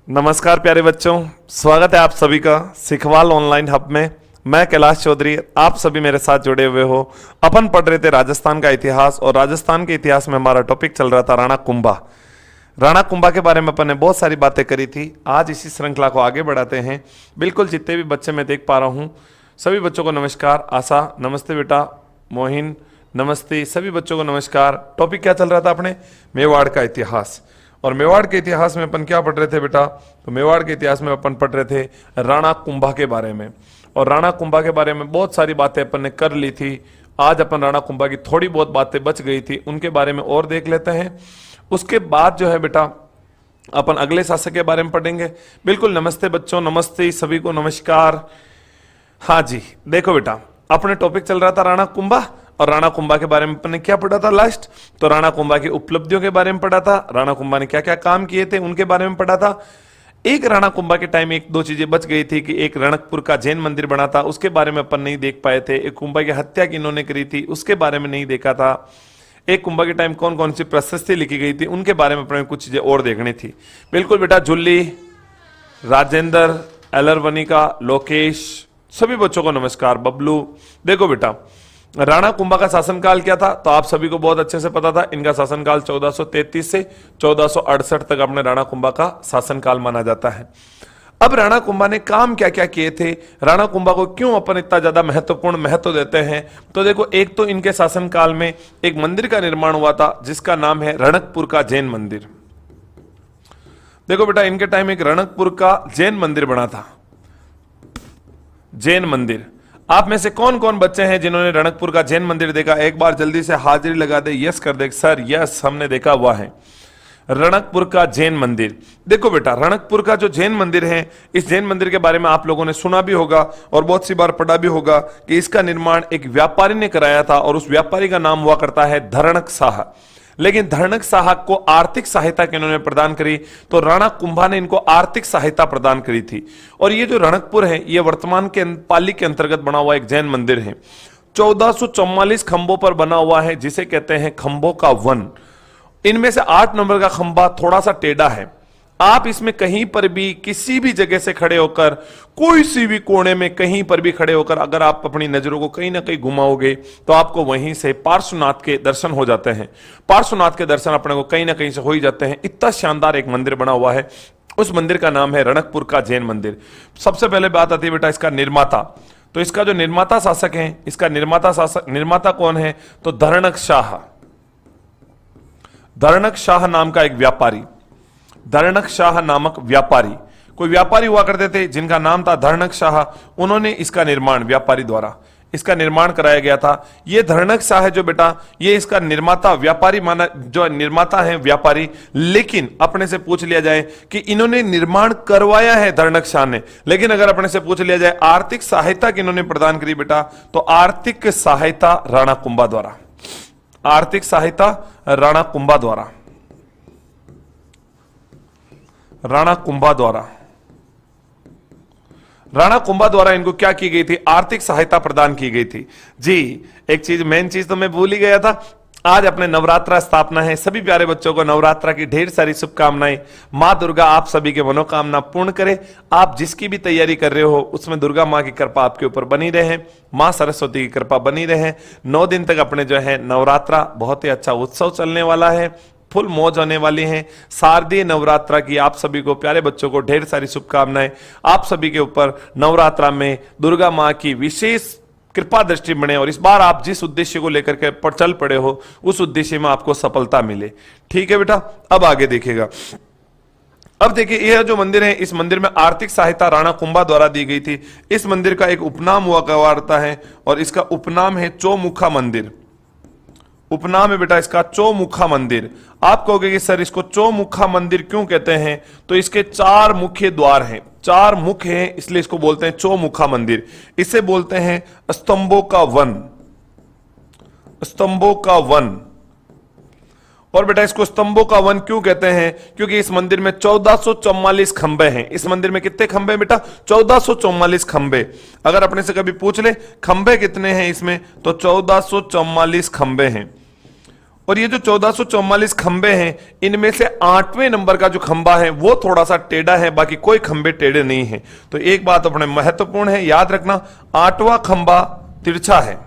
नमस्कार प्यारे बच्चों, स्वागत है आप सभी का सिखवाल ऑनलाइन हब में। मैं कैलाश चौधरी, आप सभी मेरे साथ जुड़े हुए हो। अपन पढ़ रहे थे राजस्थान का इतिहास, और राजस्थान के इतिहास में हमारा टॉपिक चल रहा था राणा कुंभा। राणा कुंभा के बारे में अपन ने बहुत सारी बातें करी थी। आज इसी श्रृंखला को आगे बढ़ाते हैं। बिल्कुल जितने भी बच्चे मैं देख पा रहा हूँ, सभी बच्चों को नमस्कार। आशा नमस्ते बेटा, मोहिन नमस्ते, सभी बच्चों को नमस्कार। टॉपिक क्या चल रहा था अपने? मेवाड़ का इतिहास। और मेवाड़ के इतिहास में अपन क्या पढ़ रहे थे बेटा? तो मेवाड़ के इतिहास में अपन पढ़ रहे थे राणा कुंभा के बारे में। और राणा कुंभा के बारे में बहुत सारी बातें अपन ने कर ली थी। आज अपन राणा कुंभा की थोड़ी बहुत बातें बच गई थी, उनके बारे में और देख लेते हैं। उसके बाद जो है बेटा, अपन अगले शासक के बारे में पढ़ेंगे। बिल्कुल नमस्ते बच्चों, नमस्ते सभी को, नमस्कार। हाँ जी, देखो बेटा, अपने टॉपिक चल रहा था राणा कुंभा, और राणा कुंभा के बारे में अपन ने क्या पढ़ा था लास्ट? तो राणा कुंभा की उपलब्धियों के बारे में पढ़ा था, राणा कुंभा ने क्या क्या काम किए थे उनके बारे में पढ़ा था। एक राणा कुंभा के टाइम एक दो चीजें बच गई थी कि एक रणकपुर का जैन मंदिर बना था, उसके बारे में अपन नहीं देख पाए थे। एक कुंभा की हत्या की इन्होंने करी थी, उसके बारे में नहीं देखा था। एक कुंभा के टाइम कौन कौन सी प्रशस्ति लिखी गई थी, उनके बारे में अपने कुछ चीजें और देखनी थी। बिल्कुल बेटा, जुल्ली, राजेंद्र, एलरवनिका, लोकेश, सभी बच्चों को नमस्कार। बबलू, देखो बेटा, राणा कुंभा का शासनकाल क्या था? तो आप सभी को बहुत अच्छे से पता था। इनका शासनकाल 1433 से 1468 तक अपने राणा कुंभा का शासनकाल माना जाता है। अब राणा कुंभा ने काम क्या क्या किए थे, राणा कुंभा को क्यों अपन इतना ज्यादा महत्वपूर्ण महत्व देते हैं? तो देखो, एक तो इनके शासनकाल में एक मंदिर का निर्माण हुआ था जिसका नाम है रणकपुर का जैन मंदिर। देखो बेटा, इनके टाइम एक रणकपुर का जैन मंदिर बना था। जैन मंदिर, आप में से कौन कौन बच्चे हैं जिन्होंने रणकपुर का जैन मंदिर देखा? एक बार जल्दी से हाजिरी लगा दे, यस कर दे। सर यस, हमने देखा हुआ है रणकपुर का जैन मंदिर। देखो बेटा, रणकपुर का जो जैन मंदिर है, इस जैन मंदिर के बारे में आप लोगों ने सुना भी होगा और बहुत सी बार पढ़ा भी होगा कि इसका निर्माण एक व्यापारी ने कराया था, और उस व्यापारी का नाम हुआ करता है धरणक शाह। लेकिन धरणक शाह को आर्थिक सहायता इन्होंने प्रदान करी, तो राणा कुंभा ने इनको आर्थिक सहायता प्रदान करी थी। और ये जो रणकपुर है, ये वर्तमान के पाली के अंतर्गत बना हुआ एक जैन मंदिर है। 1444 खंभों पर बना हुआ है, जिसे कहते हैं खंभों का वन। इनमें से 8 नंबर का खंभा थोड़ा सा टेढ़ा है। आप इसमें कहीं पर भी किसी भी जगह से खड़े होकर, कोई सी भी कोने में कहीं पर भी खड़े होकर अगर आप अपनी नजरों को कहीं ना कहीं घुमाओगे तो आपको वहीं से पार्श्वनाथ के दर्शन हो जाते हैं। पार्श्वनाथ के दर्शन अपने को कहीं ना कहीं से हो ही जाते हैं। इतना शानदार एक मंदिर बना हुआ है, उस मंदिर का नाम है रणकपुर का जैन मंदिर। सबसे पहले बात आती है बेटा इसका निर्माता। तो इसका जो निर्माता शासक है, इसका निर्माता कौन है? तो धरणक शाह। धरणक शाह नाम का एक व्यापारी, धरणक शाह नामक व्यापारी, कोई व्यापारी हुआ करते थे जिनका नाम था धरणक शाह। उन्होंने इसका निर्माण, व्यापारी द्वारा इसका निर्माण कराया गया था। ये धरणक शाह है जो बेटा, ये इसका निर्माता, व्यापारी माना, जो निर्माता है व्यापारी। लेकिन अपने से पूछ लिया जाए कि इन्होंने निर्माण करवाया है धरणक शाह ने, लेकिन अगर अपने से पूछ लिया जाए आर्थिक सहायता किन्होंने प्रदान करी बेटा, तो आर्थिक सहायता राणा कुंभा द्वारा। आर्थिक सहायता राणा कुंभा द्वारा, राणा कुंभा द्वारा। राणा कुंभा द्वारा इनको क्या की गई थी? आर्थिक सहायता प्रदान की गई थी जी। एक चीज, मेन चीज तो मैं भूल ही गया था। आज अपने नवरात्रा स्थापना है। सभी प्यारे बच्चों को नवरात्रा की ढेर सारी शुभकामनाएं। मां दुर्गा आप सभी के मनोकामना पूर्ण करे। आप जिसकी भी तैयारी कर रहे हो उसमें दुर्गा मां की कृपा आपके ऊपर बनी रहे, मां सरस्वती की कृपा बनी रहे। 9 दिन तक अपने जो है नवरात्रा, बहुत ही अच्छा उत्सव चलने वाला है, फुल मौज होने वाली है। शारदीय नवरात्रा की आप सभी को, प्यारे बच्चों को ढेर सारी शुभकामनाएं। आप सभी के ऊपर नवरात्रा में दुर्गा मां की विशेष कृपा दृष्टि बने, और इस बार आप जिस उद्देश्य को लेकर के चल पड़े हो उस उद्देश्य में आपको सफलता मिले। ठीक है बेटा, अब आगे देखिएगा। अब देखिए, यह जो मंदिर है, इस मंदिर में आर्थिक सहायता राणा कुंभा द्वारा दी गई थी। इस मंदिर का एक उपनाम हुआ करता है, और इसका उपनाम है चौमुखा मंदिर। उपनाम है बेटा इसका चौमुखा मंदिर। आप कहोगे कि सर इसको चौमुखा मंदिर क्यों कहते हैं? तो इसके 4 मुख्य द्वार हैं, 4 मुख हैं, इसलिए इसको बोलते हैं चौमुखा मंदिर। इसे बोलते हैं स्तंभों का वन, स्तंभों का वन। और बेटा इसको स्तंभों का वन क्यों कहते हैं? क्योंकि इस मंदिर में 1444 खंबे हैं। इस मंदिर में कितने खंबे हैं बेटा? 1444 खंबे। अगर अपने से कभी पूछ ले खंबे कितने हैं इसमें, तो 1444 खंबे हैं। और ये जो 1444 खंबे हैं, इनमें से 8वें नंबर का जो खंबा है वो थोड़ा सा टेढ़ा है, बाकी कोई खंबे टेढ़े नहीं हैं। तो एक बात अपने महत्वपूर्ण है, याद रखना, 8वां खंबा तिरछा है।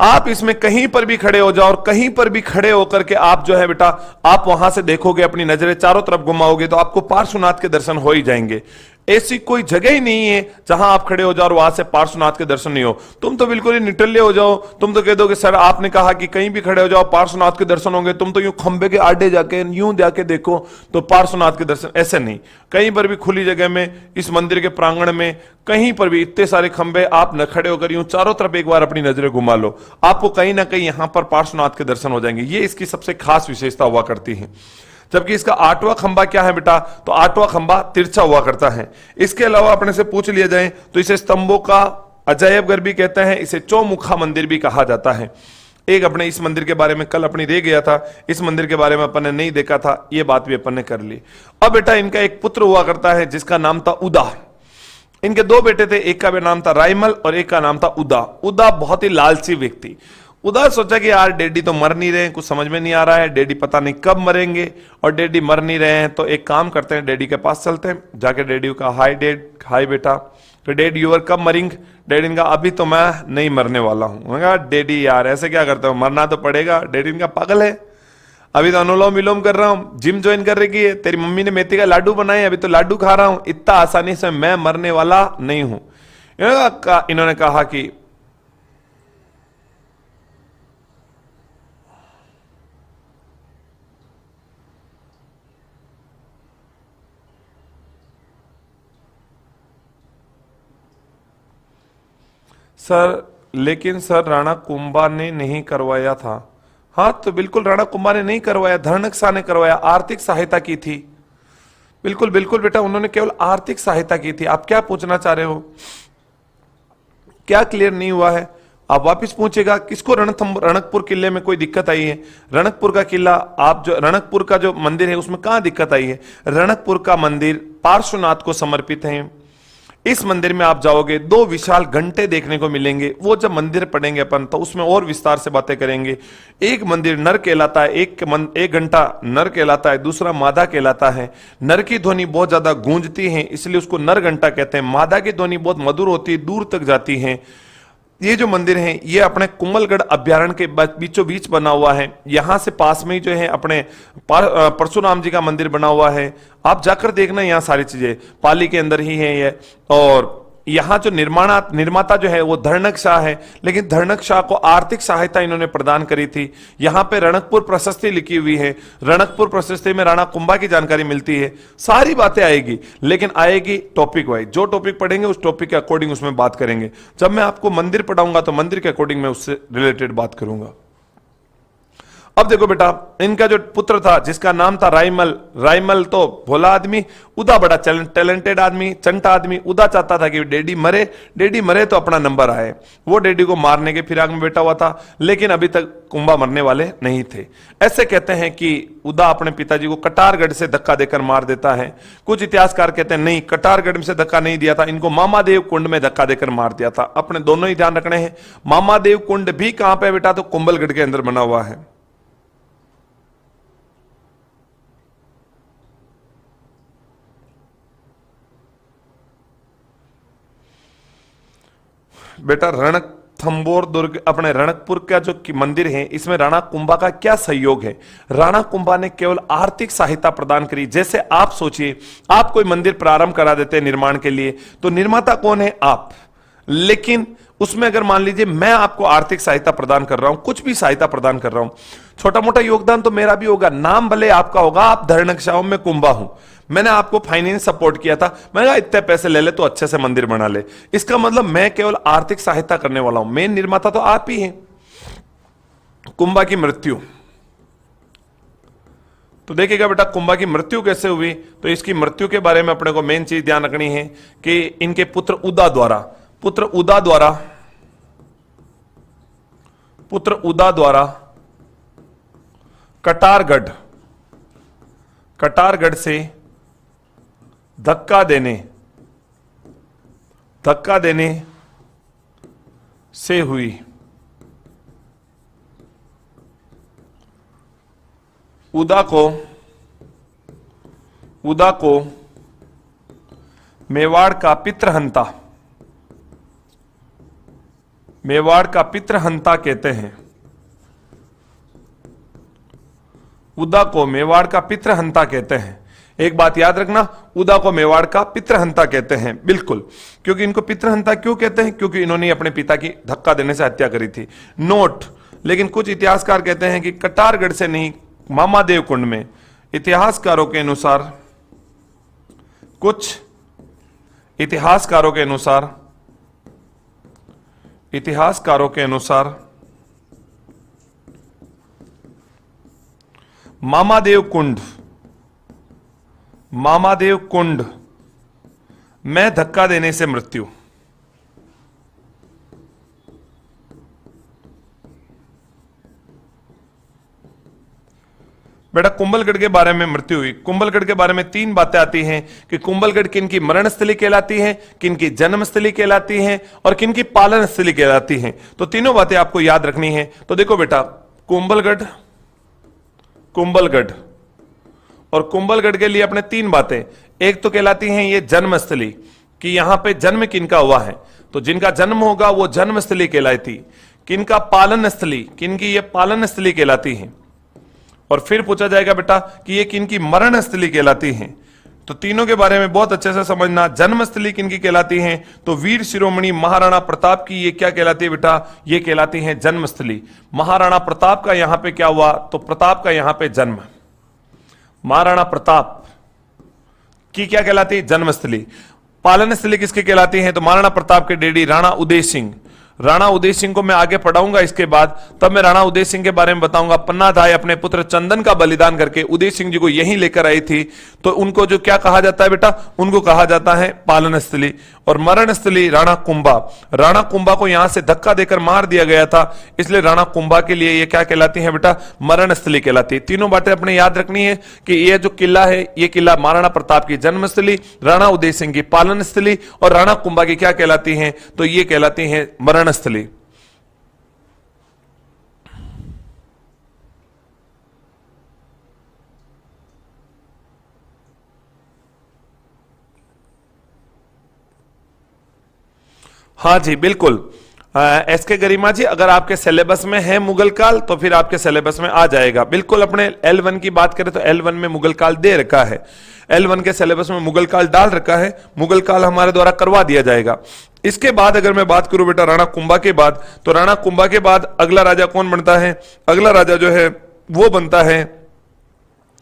आप इसमें कहीं पर भी खड़े हो जाओ और कहीं पर भी खड़े होकर के आप जो है बेटा, आप वहां से देखोगे, अपनी नजरें चारों तरफ घुमाओगे तो आपको पार्श्वनाथ के दर्शन हो ही जाएंगे। ऐसी कोई जगह ही नहीं है जहां आप खड़े हो जाओ और वहां से पार्श्वनाथ के दर्शन नहीं हो। तुम तो बिल्कुल ही निटल्ले हो जाओ, तुम तो कह दोगे सर आपने कहा कि कहीं भी खड़े हो जाओ पार्श्वनाथ के दर्शन होंगे, तुम तो यूं खंबे के आड़े जाके यूं जाके देखो तो पार्श्वनाथ के दर्शन। ऐसे नहीं, कहीं पर भी खुली जगह में, इस मंदिर के प्रांगण में कहीं पर भी इतने सारे खंबे, आप न खड़े होकर यूं चारों तरफ एक बार अपनी नजरें घुमा लो, आपको कहीं ना कहीं यहां पर पार्श्वनाथ के दर्शन हो जाएंगे। ये इसकी सबसे खास विशेषता हुआ करती है। जबकि इसका 8वां खंबा क्या है बेटा, तो 8वां खंबा तिरछा हुआ करता है। इसके अलावा अपने से पूछ लिया जाए तो इसे स्तंभों का अजायबघर भी कहते हैं, इसे चौमुखा मंदिर भी कहा जाता है। एक अपने इस मंदिर के बारे में कल अपनी रह गया था, इस मंदिर के बारे में अपन ने नहीं देखा था, ये बात भी अपन ने कर ली। अब बेटा इनका एक पुत्र हुआ करता है जिसका नाम था उदा। इनके दो बेटे थे, एक का भी नाम था राइमल और एक का नाम था उदा। उदा बहुत ही लालची व्यक्ति। उदा सोचा कि यार डैडी तो मर नहीं रहे हैं, कुछ समझ में नहीं आ रहा है, डैडी पता नहीं कब मरेंगे, और डैडी मर नहीं रहे हैं तो एक काम करते हैं, डैडी के पास चलते हैं। जाके डैडी को कहा हाय डैड, हाय बेटा, तो डैड यूर कब मरिंग? डैडी ने कहा अभी तो मैं नहीं मरने वाला हूं। मैं कहा डैडी यार ऐसे क्या करते हो, मरना तो पड़ेगा। डैडी ने कहा पागल है, अभी तो अनुलोम विलोम कर रहा हूं, जिम ज्वाइन कर रही है, तेरी मम्मी ने मेथी का लाडू बनाए, अभी तो लाडू खा रहा हूं, इतना आसानी से मैं मरने वाला नहीं हूं। इन्होंने कहा कि सर लेकिन सर राणा कुंभा ने नहीं करवाया था। हाँ तो बिल्कुल राणा कुंभा ने नहीं करवाया, धर्णक शाह ने करवाया, आर्थिक सहायता की थी। बिल्कुल बिल्कुल बेटा, उन्होंने केवल आर्थिक सहायता की थी। आप क्या पूछना चाह रहे हो, क्या क्लियर नहीं हुआ है? आप वापिस पूछेगा किसको रणकपुर किले में कोई दिक्कत आई है? रणकपुर का किला, आप जो रणकपुर का जो मंदिर है उसमें कहां दिक्कत आई है? रणकपुर का मंदिर पार्श्वनाथ को समर्पित है। इस मंदिर में आप जाओगे, दो विशाल घंटे देखने को मिलेंगे। वो जब मंदिर पढ़ेंगे अपन तो उसमें और विस्तार से बातें करेंगे। एक मंदिर नर कहलाता है, एक घंटा नर कहलाता है, दूसरा मादा कहलाता है। नर की ध्वनि बहुत ज्यादा गूंजती है इसलिए उसको नर घंटा कहते हैं। मादा की ध्वनि बहुत मधुर होती है, दूर तक जाती है। ये जो मंदिर है ये अपने कुंभलगढ़ अभ्यारण्य के बीचों बीच बना हुआ है। यहां से पास में ही जो है अपने परशुराम जी का मंदिर बना हुआ है। आप जाकर देखना, यहाँ सारी चीजें पाली के अंदर ही है ये। और यहाँ जो निर्माता जो है वो धर्णक शाह है, लेकिन धर्णक शाह को आर्थिक सहायता इन्होंने प्रदान करी थी। यहाँ पे रणकपुर प्रशस्ति लिखी हुई है, रणकपुर प्रशस्ति में राणा कुंभा की जानकारी मिलती है। सारी बातें आएगी, लेकिन आएगी टॉपिक वाइज। जो टॉपिक पढ़ेंगे उस टॉपिक के अकॉर्डिंग उसमें बात करेंगे। जब मैं आपको मंदिर पढ़ाऊंगा तो मंदिर के अकॉर्डिंग मैं उससे रिलेटेड बात करूंगा। अब देखो बेटा, इनका जो पुत्र था जिसका नाम था राइमल, राइमल तो भोला आदमी, उदा बड़ा टैलेंटेड आदमी, चंटा आदमी। उदा चाहता था कि डैडी मरे तो अपना नंबर आए। वो डैडी को मारने के फिराक में बैठा हुआ था, लेकिन अभी तक कुंभा मरने वाले नहीं थे। ऐसे कहते हैं कि उदा अपने पिताजी को कटारगढ़ से धक्का देकर मार देता है। कुछ इतिहासकार कहते हैं नहीं, कटारगढ़ से धक्का नहीं दिया था, इनको मामादेव कुंड में धक्का देकर मार दिया था। अपने दोनों ही ध्यान रखने हैं। मामादेव कुंड भी कहां पे बेटा, तो कुंभलगढ़ के अंदर बना हुआ है। बेटा रणथंबोर दुर्ग, अपने रणकपुर का जो मंदिर है, इसमें राणा कुंभा का क्या सहयोग है? राणा कुंभा ने केवल आर्थिक सहायता प्रदान करी। जैसे आप सोचिए, आप कोई मंदिर प्रारंभ करा देते हैं निर्माण के लिए, तो निर्माता कौन है? आप। लेकिन उसमें अगर मान लीजिए मैं आपको आर्थिक सहायता प्रदान कर रहा हूं, कुछ भी सहायता प्रदान कर रहा हूं, छोटा मोटा योगदान तो मेरा भी होगा, नाम भले आपका होगा, आप धर्णक शाह, मैं कुंभा हूं, मैंने आपको फाइनेंस सपोर्ट किया था, मैंने कहा इतने पैसे ले ले तो अच्छे से मंदिर बना ले। इसका मतलब मैं केवल आर्थिक सहायता करने वाला हूं, मेन निर्माता तो आप ही हैं। कुंभा की मृत्यु, तो देखिएगा बेटा कुंभा की मृत्यु कैसे हुई। तो इसकी मृत्यु के बारे में अपने को मेन चीज ध्यान रखनी है कि इनके पुत्र उदा द्वारा कटारगढ़ से धक्का देने से हुई। उदा को मेवाड़ का पितृहंता, मेवाड़ का पितृहंता कहते हैं। उदा को मेवाड़ का पितृहंता कहते हैं। एक बात याद रखना, उदा को मेवाड़ का पितृहंता कहते हैं, बिल्कुल। क्योंकि इनको पितृहंता क्यों कहते हैं? क्योंकि इन्होंने अपने पिता की धक्का देने से हत्या करी थी। नोट, लेकिन कुछ इतिहासकार कहते हैं कि कटारगढ़ से नहीं, मामादेव कुंड में। इतिहासकारों के अनुसार, कुछ इतिहासकारों के अनुसार मामादेव कुंड में धक्का देने से मृत्यु। बेटा कुंभलगढ़ के बारे में मृत्यु हुई। कुंभलगढ़ के बारे में 3 बातें आती हैं कि कुंभलगढ़ किनकी मरण स्थली कहलाती है, किनकी जन्म स्थली कहलाती है और किनकी पालन स्थली कहलाती है। तो तीनों बातें आपको याद रखनी है। तो देखो बेटा, कुंभलगढ़ और कुंभलगढ़ के लिए अपने 3 बातें। एक तो कहलाती हैं ये जन्म स्थली, कि यहां पे जन्म किनका हुआ है, तो जिनका जन्म होगा वो जन्म स्थली कहलाती। किनका पालन स्थली, किनकी ये पालन स्थली कहलाती है। और फिर पूछा जाएगा बेटा कि ये किनकी मरण स्थली कहलाती हैं। तो तीनों के बारे में बहुत अच्छे से समझना। जन्म स्थली किनकी कहलाती हैं? तो वीर शिरोमणि महाराणा प्रताप की ये क्या कहलाती है बेटा? ये कहलाती है जन्म स्थली। महाराणा प्रताप का यहां पे क्या हुआ? तो प्रताप का यहां पे जन्म। महाराणा प्रताप की क्या कहलाती है? जन्म स्थली। पालन स्थली किसकी कहलाती है? तो महाराणा प्रताप के डैडी राणा उदय सिंह। राणा उदय सिंह को मैं आगे पढ़ाऊंगा इसके बाद, तब मैं राणा उदय सिंह के बारे में बताऊंगा। पन्नाधाय अपने पुत्र चंदन का बलिदान करके उदय सिंह जी को यहीं लेकर आई थी। तो उनको जो क्या कहा जाता है बेटा? उनको कहा जाता है पालन स्थली। और मरण स्थली राणा कुंभा। राणा कुंभा को यहां से धक्का देकर मार दिया गया था, इसलिए राणा कुंभा के लिए ये क्या कहलाती है बेटा? मरण स्थली कहलाती है। तीनों बातें अपने याद रखनी है कि ये जो किला है, ये किला महाराणा प्रताप की जन्म स्थली, राणा उदय सिंह की पालन स्थली और राणा कुंभा की क्या कहलाती है? तो ये कहलाती है मरण स्थली। हाँ जी बिल्कुल। एस के गरिमा जी, अगर आपके सिलेबस में है मुगल काल तो फिर आपके सिलेबस में आ जाएगा। बिल्कुल, अपने L1 की बात करें तो L1 में मुगल काल दे रखा है, L1 के सिलेबस में मुगल काल डाल रखा है। मुगल काल हमारे द्वारा करवा दिया जाएगा। इसके बाद अगर मैं बात करूं बेटा राणा कुंभा के बाद, तो राणा कुंभा के बाद अगला राजा कौन बनता है? अगला राजा जो है वो बनता है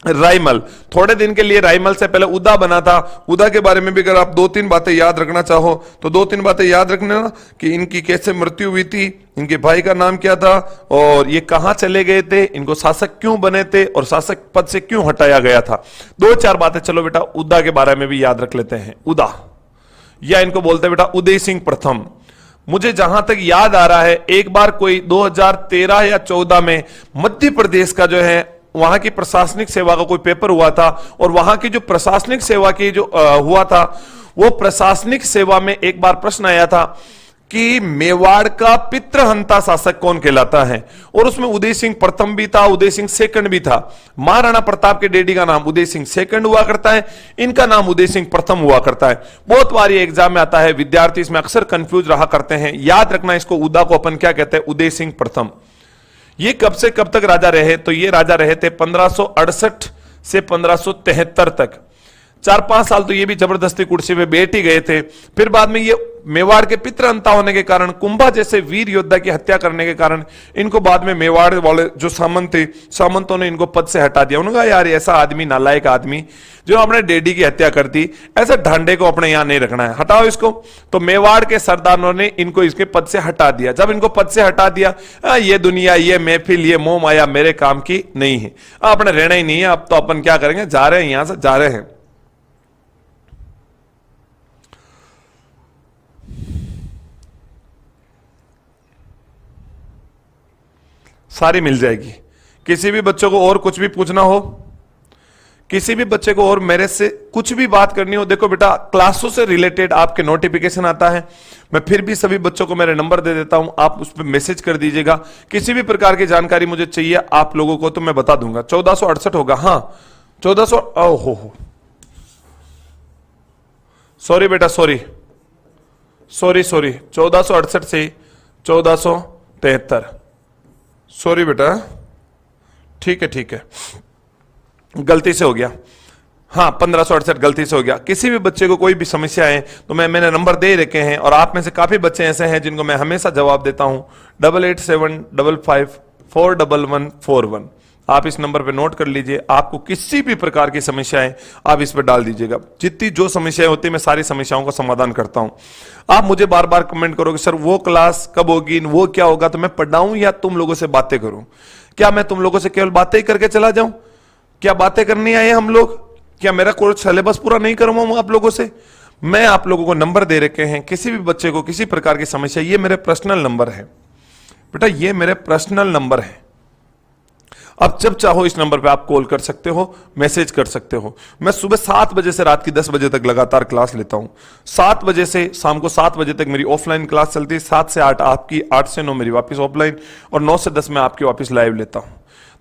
रायमल। थोड़े दिन के लिए रायमल से पहले उदा बना था। उदा के बारे में भी अगर आप 2-3 बातें याद रखना चाहो तो 2-3 बातें याद रखना ना, कि इनकी कैसे मृत्यु हुई थी, इनके भाई का नाम क्या था और ये कहां चले गए थे, इनको शासक क्यों बने थे और शासक पद से क्यों हटाया गया था। 2-4 बातें चलो बेटा उदा के बारे में भी याद रख लेते हैं। उदा, या इनको बोलते हैं बेटा उदय सिंह प्रथम। मुझे जहां तक याद आ रहा है, एक बार कोई 2013 या 14 में मध्य प्रदेश का जो है वहां की प्रशासनिक सेवा का कोई पेपर हुआ था, और वहां की जो प्रशासनिक सेवा की जो हुआ था, वो प्रशासनिक सेवा में एक बार प्रश्न आया था कि मेवाड़ का पितृहंता शासक कौन कहलाता है, और उसमें उदय सिंह प्रथम भी था, उदय सिंह सेकंड भी था। महाराणा प्रताप के डैडी का नाम उदय सिंह सेकंड हुआ करता है, इनका नाम उदय सिंह प्रथम हुआ करता है। बहुत बार ये एग्जाम में आता है, विद्यार्थी इसमें अक्सर कंफ्यूज रहा करते हैं। याद रखना इसको, उदा को अपन क्या कहते हैं? उदय सिंह प्रथम। ये कब से कब तक राजा रहे? तो ये राजा रहे थे 1568 से 1573 तक। 4-5 साल तो ये भी जबरदस्ती कुर्सी पे बैठ ही गए थे। फिर बाद में ये मेवाड़ के पितृहंता होने के कारण, कुंभा जैसे वीर योद्धा की हत्या करने के कारण, इनको बाद में मेवाड़ वाले जो सामंत थे, सामंतों ने इनको पद से हटा दिया। उन्होंने कहा यार ऐसा आदमी, नालायक आदमी जो अपने डैडी की हत्या कर दी, ऐसा ढांडे को अपने यहां नहीं रखना है, हटाओ इसको। तो मेवाड़ के सरदारों ने इनको इसके पद से हटा दिया। जब इनको पद से हटा दिया, ये दुनिया, ये महफिल, ये मोह माया मेरे काम की नहीं है, अपने रहना ही नहीं है, अब तो अपन क्या करेंगे, जा रहे हैं यहां से, जा रहे हैं। सारी मिल जाएगी। किसी भी बच्चों को और कुछ भी पूछना हो, किसी भी बच्चे को और मेरे से कुछ भी बात करनी हो, देखो बेटा क्लासों से रिलेटेड आपके नोटिफिकेशन आता है, मैं फिर भी सभी बच्चों को मेरे नंबर दे देता हूं, आप उस पर मैसेज कर दीजिएगा। किसी भी प्रकार की जानकारी मुझे चाहिए आप लोगों को तो मैं बता दूंगा। 1468 होगा, हाँ 1400, हो सॉरी बेटा, सॉरी 1468 से 1473, सॉरी बेटा, ठीक है, गलती से हो गया, हाँ 1568 गलती से हो गया। किसी भी बच्चे को कोई भी समस्या है तो मैंने नंबर दे रखे हैं, और आप में से काफी बच्चे ऐसे हैं जिनको मैं हमेशा जवाब देता हूं। 8875541141, आप इस नंबर पे नोट कर लीजिए। आपको किसी भी प्रकार की समस्याएं आप इस पर डाल दीजिएगा, जितनी जो समस्याएं होती है मैं सारी समस्याओं का समाधान करता हूं। आप मुझे बार बार कमेंट करोगे सर वो क्लास कब होगी, वो क्या होगा, तो मैं पढ़ाऊं या तुम लोगों से बातें करूं? क्या मैं तुम लोगों से केवल बातें ही करके चला जाऊं? क्या बातें करनी आए हम लोग? क्या मेरा कोर्स सिलेबस पूरा नहीं करवाऊं आप लोगों से? मैं आप लोगों को नंबर दे रखे हैं, किसी भी बच्चे को किसी प्रकार की समस्या, ये मेरे पर्सनल नंबर है बेटा, ये मेरे पर्सनल नंबर है। अब जब चाहो इस नंबर पे आप कॉल कर सकते हो, मैसेज कर सकते हो। मैं सुबह 7 बजे से रात की 10 बजे तक लगातार क्लास लेता हूं। 7 बजे से शाम को 7 बजे तक मेरी ऑफलाइन क्लास चलती है, 7 से 8 आपकी, 8 से 9 मेरी वापस ऑफलाइन, और 9 से 10 मैं आपकी वापस लाइव लेता हूं।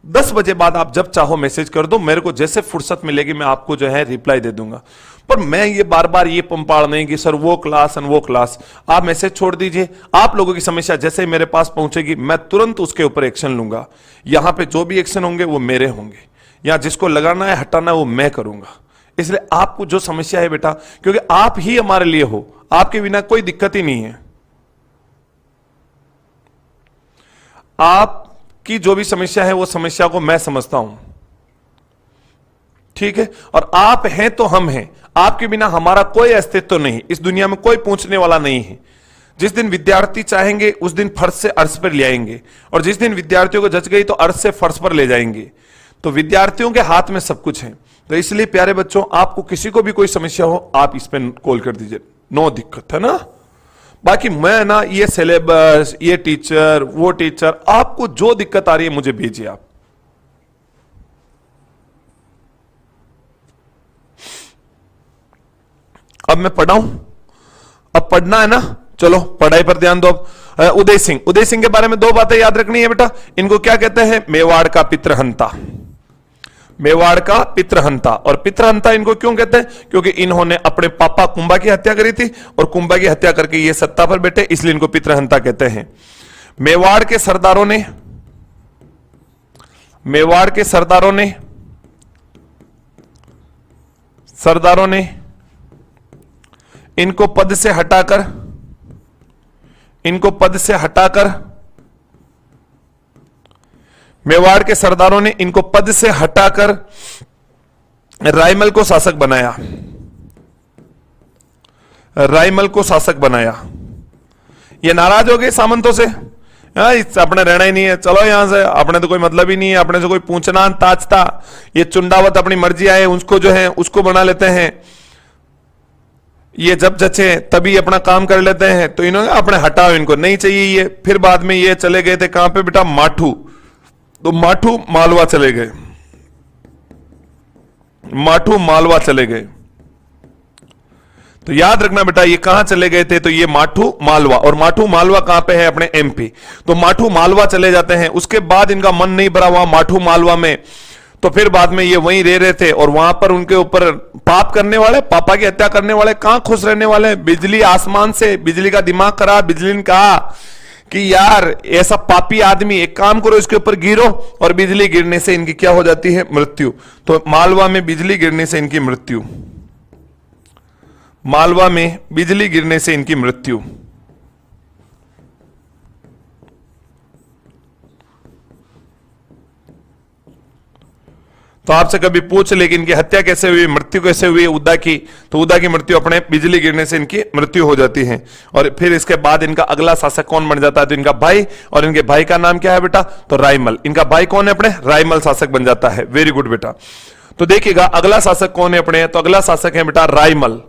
10 बजे बाद आप जब चाहो मैसेज कर दो, मेरे को जैसे फुर्सत मिलेगी मैं आपको जो है रिप्लाई दे दूंगा। पर मैं ये बार बार ये पंपाड़ नहीं कि सर वो क्लास और वो क्लास, आप मैसेज छोड़ दीजिए। आप लोगों की समस्या जैसे ही मेरे पास पहुंचेगी मैं तुरंत उसके ऊपर एक्शन लूंगा। यहां पे जो भी एक्शन होंगे वो मेरे होंगे, या जिसको लगाना है हटाना है वो मैं करूंगा। इसलिए आपको जो समस्या है बेटा, क्योंकि आप ही हमारे लिए हो, आपके बिना कोई दिक्कत ही नहीं है। आपकी जो भी समस्या है वो समस्या को मैं समझता हूं, ठीक है, और आप हैं तो हम हैं। आपके बिना हमारा कोई अस्तित्व नहीं, इस दुनिया में कोई पूछने वाला नहीं है। जिस दिन विद्यार्थी चाहेंगे उस दिन फर्श से अर्श पर ले आएंगे, और जिस दिन विद्यार्थियों को जच गई तो अर्श से फर्श पर ले जाएंगे। तो विद्यार्थियों के हाथ में सब कुछ है। तो इसलिए प्यारे बच्चों, आपको किसी को भी कोई समस्या हो आप इस पर कॉल कर दीजिए, नो दिक्कत है ना। बाकी मैं ना ये सिलेबस, ये टीचर, वो टीचर, आपको जो दिक्कत आ रही है मुझे भेजिए आप। अब मैं पढ़ाऊं, अब पढ़ना है ना, चलो पढ़ाई पर ध्यान दो। अब उदय सिंह के बारे में 2 बातें याद रखनी है बेटा। इनको क्या कहते हैं? मेवाड़ का पितृहंता। मेवाड़ का पितृहंता। और पितृहंता इनको क्यों कहते हैं? क्योंकि इन्होंने अपने पापा कुंभा की हत्या करी थी, और कुंभा की हत्या करके ये सत्ता पर बैठे, इसलिए इनको पितृहंता कहते हैं। मेवाड़ के सरदारों ने इनको पद से हटाकर मेवाड़ के सरदारों ने इनको पद से हटाकर रायमल को शासक बनाया। ये नाराज हो गए सामंतों से, अपने रहना ही नहीं है, चलो यहां से, अपने तो कोई मतलब ही नहीं है, अपने से कोई पूछना ताजता, ये चुंडावत अपनी मर्जी आए उसको जो है उसको बना लेते हैं, ये जब जचे तभी अपना काम कर लेते हैं। तो इन्होंने अपने हटाओ, इनको नहीं चाहिए ये। फिर बाद में ये चले गए थे कहां पे बेटा? माठू। तो माठू मालवा चले गए। तो याद रखना बेटा, ये कहां चले गए थे? तो ये माठू मालवा, और माठू मालवा कहां पे है? अपने एमपी। तो माठू मालवा चले जाते हैं। उसके बाद इनका मन नहीं भरा हुआ माठू मालवा में, तो फिर बाद में ये वहीं रह रहे थे, और वहां पर उनके ऊपर पाप करने वाले, पापा की हत्या करने वाले कहां खुश रहने वाले? बिजली आसमान से, बिजली का दिमाग खराब। बिजली ने कहा कि यार ऐसा पापी आदमी, एक काम करो इसके ऊपर गिरो, और बिजली गिरने से इनकी क्या हो जाती है? मृत्यु। तो मालवा में बिजली गिरने से इनकी मृत्यु। तो आपसे कभी पूछ ले कि इनकी हत्या कैसे हुई, मृत्यु कैसे हुई उदा की, तो उदा की मृत्यु अपने बिजली गिरने से इनकी मृत्यु हो जाती है। और फिर इसके बाद इनका अगला शासक कौन बन जाता है? तो इनका भाई, और इनके भाई का नाम क्या है बेटा? तो रायमल। इनका भाई कौन है? अपने रायमल शासक बन जाता है। वेरी गुड बेटा। तो देखिएगा अगला शासक कौन है अपने? तो अगला शासक है बेटा रायमल।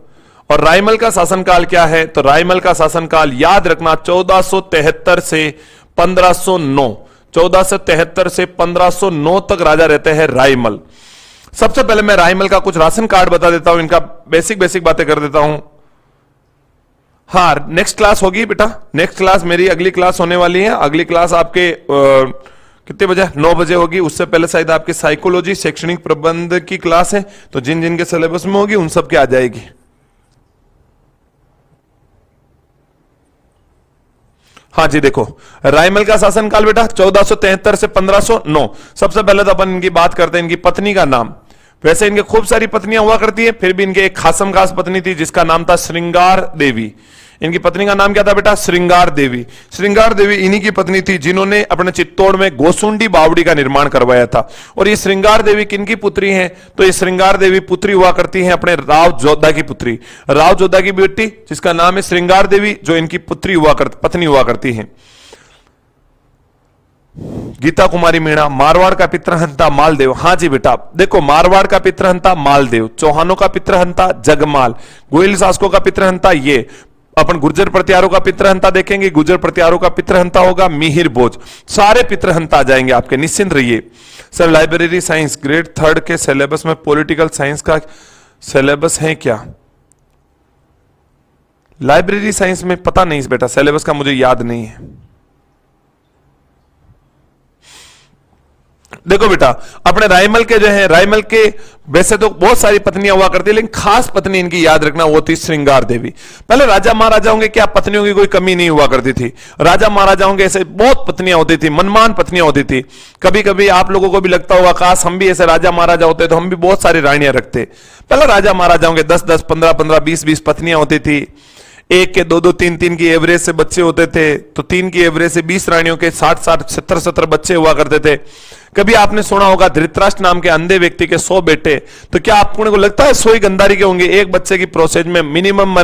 और रायमल का शासनकाल क्या है? तो रायमल का शासनकाल याद रखना 1473 से 1509। 1473 से 1509 तक राजा रहते हैं रायमल। सबसे पहले मैं रायमल का कुछ राशन कार्ड बता देता हूं, इनका बेसिक बेसिक बातें कर देता हूं। हाँ, नेक्स्ट क्लास होगी बेटा, नेक्स्ट क्लास मेरी अगली क्लास होने वाली है। अगली क्लास आपके कितने बजे? 9 बजे होगी। उससे पहले शायद आपकी साइकोलॉजी शैक्षणिक प्रबंध की क्लास है, तो जिन जिन के सिलेबस में होगी उन सब के आ जाएगी। हाँ जी, देखो रायमल का शासनकाल बेटा 1473 से 1509। सबसे पहले तो अपन इनकी बात करते हैं इनकी पत्नी का नाम। वैसे इनके खूब सारी पत्नियां हुआ करती है, फिर भी इनके एक खासम खास पत्नी थी जिसका नाम था श्रृंगार देवी। इनकी पत्नी का नाम क्या था बेटा? श्रृंगार देवी। श्रृंगार देवी इन्हीं की पत्नी थी जिन्होंने अपने चित्तौड़ में गोसुंडी बावड़ी का निर्माण करवाया था। और ये श्रृंगार देवी किनकी पुत्री हैं? तो ये श्रृंगार देवी पुत्री हुआ करती हैं अपने राव जोधा की पुत्री, राव जोधा की बेटी जिसका नाम है श्रृंगार देवी, जो इनकी पुत्री पत्नी हुआ करती है। गीता कुमारी मीणा, मारवाड़ का पितृहंता मालदेव। हाँ जी बेटा, देखो मारवाड़ का पितृहंता मालदेव, चौहानों का पितृहंता जगमाल, गोयल शासकों का पितृहंता ये। अपन गुर्जर प्रत्यारों का पितृहंता देखेंगे, गुर्जर प्रत्यारों का पितृहंता होगा मिहिर भोज। सारे पितृहंता आ जाएंगे आपके, निश्चिंत रहिए। सर लाइब्रेरी साइंस ग्रेड 3 के सिलेबस में पॉलिटिकल साइंस का सिलेबस है क्या? लाइब्रेरी साइंस में पता नहीं बेटा, सिलेबस का मुझे याद नहीं है। देखो बेटा, अपने रायमल के जो है, रायमल के वैसे तो बहुत सारी पत्नियां हुआ करती है, लेकिन खास पत्नी इनकी याद रखना वो थी श्रृंगार देवी। पहले राजा महाराजाओं के क्या पत्नियों की कोई कमी नहीं हुआ करती थी। राजा महाराजाओं के ऐसे बहुत पत्नियां होती थी, मनमान पत्नियां होती थी। कभी कभी आप लोगों को भी लगता होगा काश हम भी ऐसे राजा महाराजा होते तो हम भी बहुत सारी रानियां रखते। पहले राजा महाराजाओं के 10-10, 15-15, 20-20 पत्नियां होती थी। एक के 2-2, 3-3 की एवरेज से बच्चे होते थे, तो 3 की एवरेज से 20 रानियों के 60-60, 70-70 बच्चे हुआ करते थे। कभी आपने सुना होगा धृतराष्ट्र नाम के अंधे व्यक्ति के 100 बेटे, तो क्या आपको को लगता है 100 ही गंधारी के होंगे? एक बच्चे की प्रोसेस में मिनिमम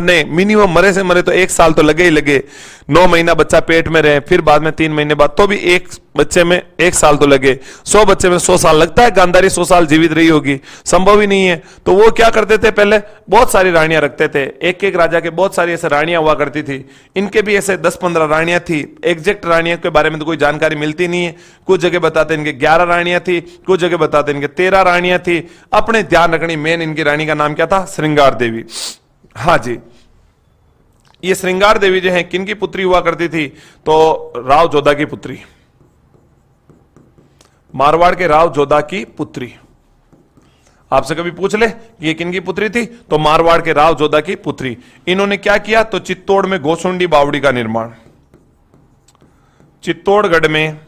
मरे से मरे तो 1 साल तो लगे ही लगे। 9 महीना बच्चा पेट में रहे, फिर बाद में 3 महीने बाद, तो भी एक बच्चे में 1 साल तो लगे। 100 बच्चे में 100 साल लगता है गांधारी 100 साल जीवित रही होगी? संभव ही नहीं है। तो वो क्या करते थे, पहले बहुत सारी रानियां रखते थे। एक एक राजा के बहुत सारी ऐसे रानियां हुआ करती थी। इनके भी ऐसे 10-15 रानियां थी। एग्जैक्ट रानियों के बारे में तो कोई जानकारी मिलती नहीं है। कुछ जगह बताते इनके 11 रानियां थी, कुछ जगह बताते इनके 13 रानियां थी। अपने ध्यान रखनी, मेन इनकी रानी का नाम क्या था? श्रृंगार देवी। हाँ जी, ये श्रृंगार देवी जो है किनकी पुत्री हुआ करती थी? तो राव जोधा की पुत्री, मारवाड़ के राव जोधा की पुत्री। आपसे कभी पूछ ले कि ये किनकी पुत्री थी, तो मारवाड़ के राव जोधा की पुत्री। इन्होंने क्या किया? तो चित्तौड़ में गोसुंडी बावड़ी का निर्माण, चित्तौड़गढ़ में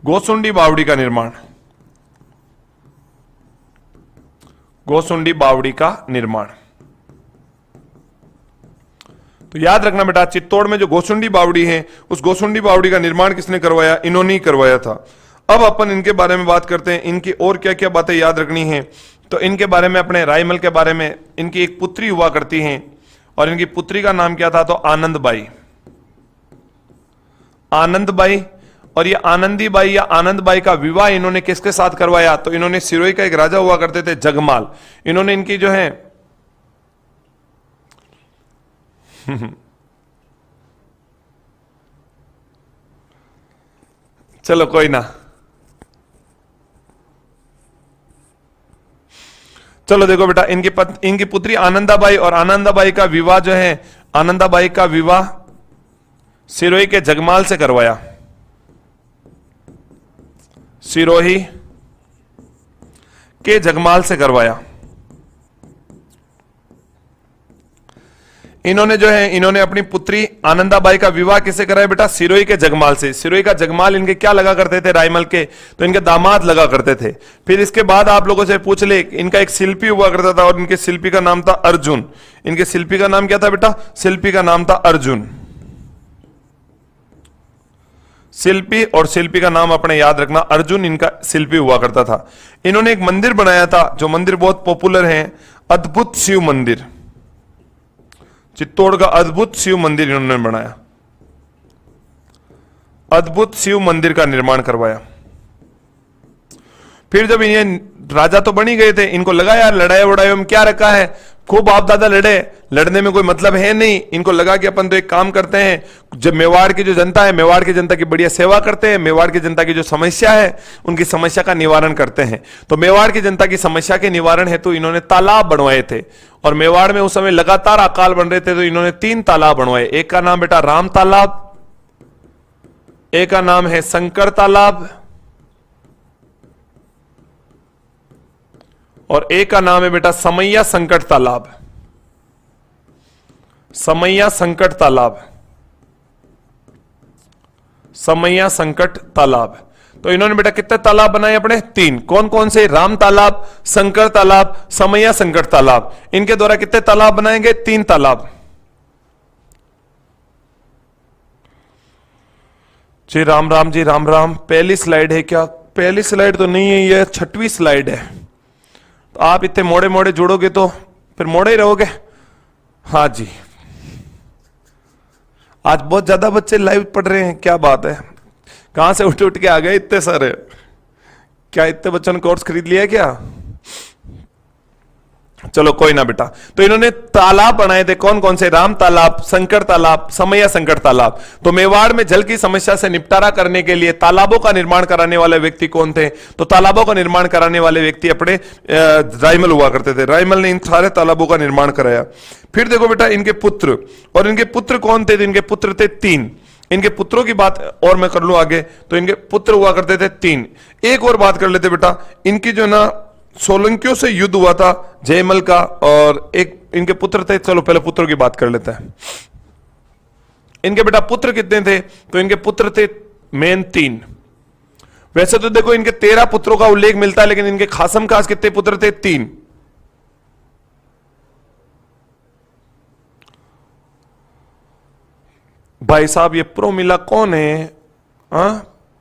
गोसुंडी बावड़ी का निर्माण, गोसुंडी बावड़ी का निर्माण। तो याद रखना बेटा, चित्तौड़ में जो गोसुंडी बावड़ी है, उस गोसुंडी बावड़ी का निर्माण किसने करवाया? इन्होंने ही करवाया था। अब अपन इनके बारे में बात करते हैं, इनकी और क्या क्या बातें याद रखनी है। तो इनके बारे में, अपने रायमल के बारे में, इनकी एक पुत्री हुआ करती हैं, और इनकी पुत्री का नाम क्या था? तो आनंदबाई, आनंदबाई। और ये आनंदीबाई या आनंदबाई का विवाह इन्होंने किसके साथ करवाया? तो इन्होंने सिरोही का एक राजा हुआ करते थे जगमाल, इन्होंने इनकी जो है चलो कोई ना, चलो देखो बेटा, इनकी पुत्री आनंदाबाई, और आनंदाबाई का विवाह जो है, आनंदाबाई का विवाह सिरोही के जगमाल से करवाया, सिरोही के जगमाल से करवाया। इन्होंने जो है, इन्होंने अपनी पुत्री आनंदाबाई का विवाह किससे कराया बेटा? सिरोही के जगमाल से। सिरोही का जगमाल इनके क्या लगा करते थे रायमल के? तो इनके दामाद लगा करते थे। फिर इसके बाद आप लोगों से पूछ ले, इनका एक शिल्पी हुआ करता था, और इनके शिल्पी का नाम था अर्जुन। इनके शिल्पी का नाम क्या था बेटा? शिल्पी का नाम था अर्जुन। शिल्पी और शिल्पी का नाम अपने याद रखना, अर्जुन इनका शिल्पी हुआ करता था। इन्होंने एक मंदिर बनाया था, जो मंदिर बहुत पॉपुलर है, अद्भुत शिव मंदिर। चित्तौड़ का अद्भुत शिव मंदिर इन्होंने बनाया, अद्भुत शिव मंदिर का निर्माण करवाया। फिर जब ये राजा तो बन ही गए थे, इनको लगा यार लड़ाई वड़ाई में क्या रखा है, खूब बाप दादा लड़े, लड़ने में कोई मतलब है नहीं, इनको लगा कि अपन तो एक काम करते हैं, जब मेवाड़ की जो जनता है, मेवाड़ की जनता की बढ़िया सेवा करते हैं, मेवाड़ की जनता की जो समस्या है उनकी समस्या का निवारण करते हैं। तो मेवाड़ की जनता की समस्या के निवारण हेतु इन्होंने तालाब बनवाए थे, और मेवाड़ में उस समय लगातार अकाल बन रहे थे, तो इन्होंने 3 तालाब बनवाए। एक का नाम बेटा राम तालाब, एक का नाम है शंकर तालाब, और एक का नाम है बेटा समैया संकट तालाब। समैया संकट तालाब, समैया संकट तालाब। तो इन्होंने बेटा कितने तालाब बनाए अपने? 3। कौन कौन से? राम तालाब, शंकर तालाब, समैया संकट तालाब। इनके द्वारा कितने तालाब बनाएंगे? 3 तालाब। जी राम राम, जी राम राम। पहली स्लाइड है क्या? पहली स्लाइड तो नहीं है, ये 6वीं स्लाइड है। तो आप इतने मोड़े मोड़े जुड़ोगे तो फिर मोड़े ही रहोगे। हाँ जी, आज बहुत ज्यादा बच्चे लाइव पढ़ रहे हैं, क्या बात है? कहां से उठ उठ के आ गए इतने सारे? क्या इतने बच्चों ने कोर्स खरीद लिया क्या? चलो कोई ना बेटा। तो इन्होंने तालाब बनाए थे, कौन कौन से? राम तालाब, शंकर तालाब, समैया संकट तालाब। तो मेवाड़ में जल की समस्या से निपटारा करने के लिए तालाबों का निर्माण कराने वाले व्यक्ति कौन थे? तो तालाबों का निर्माण कराने वाले व्यक्ति अपने रायमल हुआ करते थे। रायमल ने इन सारे तालाबों का निर्माण कराया। फिर देखो बेटा इनके पुत्र, और इनके पुत्र कौन थे? इनके पुत्र थे 3। इनके पुत्रों की बात और मैं कर लूं आगे, तो इनके पुत्र हुआ करते थे 3। एक और बात कर लेते बेटा, इनकी जो ना सोलंकियों से युद्ध हुआ था जयमल का, और एक इनके पुत्र थे। चलो पहले पुत्रों की बात कर लेते हैं। इनके बेटा पुत्र कितने थे? तो इनके पुत्र थे मेन 3। वैसे तो देखो इनके 13 पुत्रों का उल्लेख मिलता है, लेकिन इनके खासम खास कितने पुत्र थे? 3। भाई साहब ये प्रोमिला कौन है?